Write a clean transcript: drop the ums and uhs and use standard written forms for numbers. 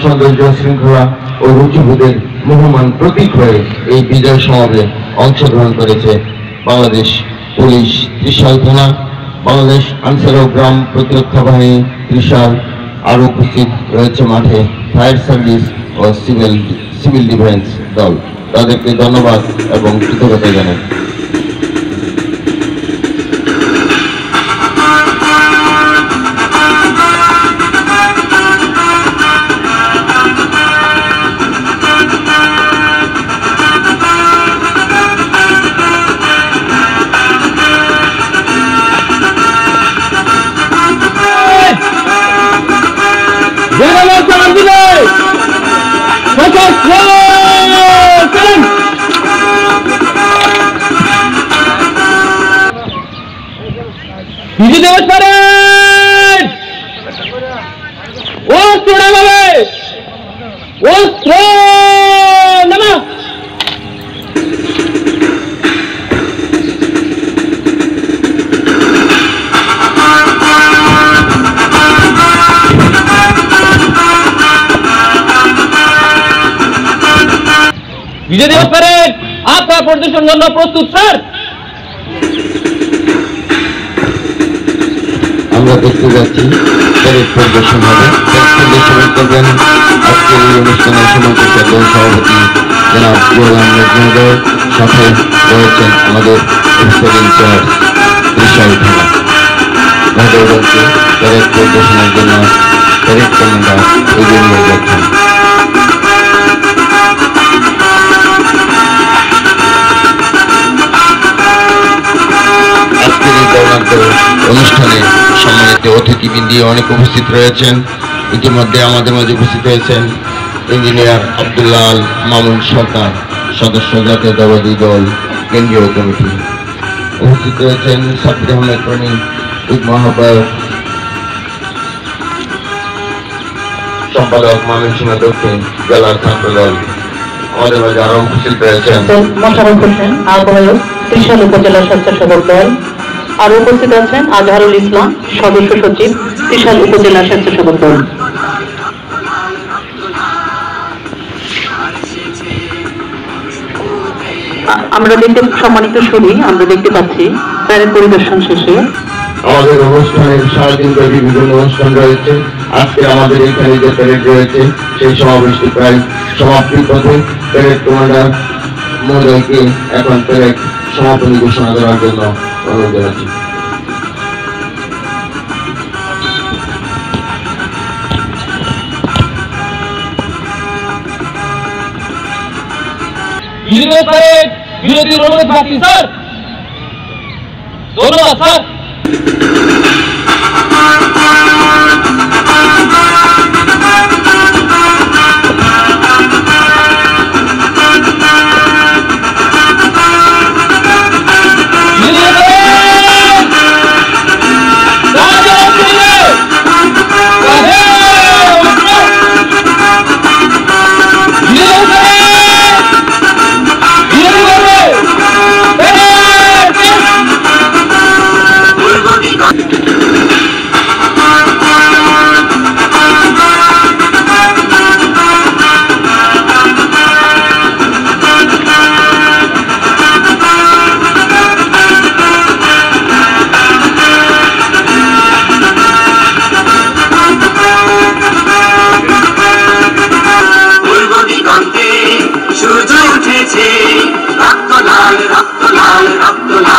সৌন্দর্য, শৃঙ্খলা ও রুচিবোধের মুহ্যমান প্রতীক হয়ে এই বিজয় সমাবেশে অংশগ্রহণ করেছে বাংলাদেশ পুলিশ ত্রিশাল থানা, বাংলাদেশ আনসার ও গ্রাম প্রতিরক্ষা বাহিনী ত্রিশাল। আরও উপস্থিত রয়েছে মাঠে ফায়ার সার্ভিস ও সিভিল ডিফেন্স দল। তাদেরকে ধন্যবাদ এবং কৃতজ্ঞতা জানাই। বিজয় দিবস প্যারেড অস্ত্র নামাবে, অস্ত্র নামা। বিজয় দিবস প্যারেড আপনার প্রদর্শন জন্য প্রস্তুত স্যার। আমরা দেখতে যাচ্ছি প্যারেড পরিদর্শন হবে। পরিদর্শন করবেন আজকের এই অনুষ্ঠানের সমাজের সভাপতি জনাব জুয়েল আহমেদ মহোদয়, সাথে রয়েছেন আমাদের অফিসার ইনচার্জ ত্রিশাল থানা মহোদয়গণকে প্যারেড পরিদর্শনের জন্য প্যারেড কমান্ডার এগিয়ে নিয়ে যাচ্ছেন। অনুষ্ঠানে সম্মানিত অতিথিবৃন্দ অনেক উপস্থিত রয়েছেন। ইতিমধ্যে আমাদের মাঝে উপস্থিত হয়েছেন ইঞ্জিনিয়ার আব্দুল্লাহ মামুন সরকার, সদস্য জাতীয়তাবাদী দল কেন্দ্রীয় কমিটি। উপস্থিত রয়েছেন সাব্বির আহমেদ প্রণী, যুগ্ম আহ্বায়ক, সম্পাদক ময়মনসিংহ দক্ষিণ জেলার ছাত্র দল। আমাদের মাঝে আরো উপস্থিত রয়েছেন মোশাররফ হোসেন, আহ্বায়ক ত্রিশাল উপজেলা স্বেচ্ছাসেবক দল। আর উপস্থিত আছেন আজহারুল ইসলাম, সদস্য সচিব ত্রিশাল উপজেলা স্বেচ্ছাসেবক দল। আমরা দেখতে সম্মানিত সুরী আমরা দেখতে পাচ্ছি প্যারেড পরিদর্শন শেষে আমাদের অনুষ্ঠানের সারাদিন ব্যাপী বিভিন্ন অনুষ্ঠান রয়েছে। আজকে আমাদের এখানে যে প্যারেড রয়েছে সেই সমাবেশটি প্রায় সমাপ্তির পথে। প্যারেড কমান্ডার মহোদয়কে এখন প্যারেড সমাপনী ঘোষণা করার জন্য অনুরোধ জানাচ্ছি। বিরতির অনুরোধ বাকি স্যার। ধন্যবাদ স্যার। সূর্য উঠেছে, রক্ত লাল রক্ত লাল রক্ত লাল।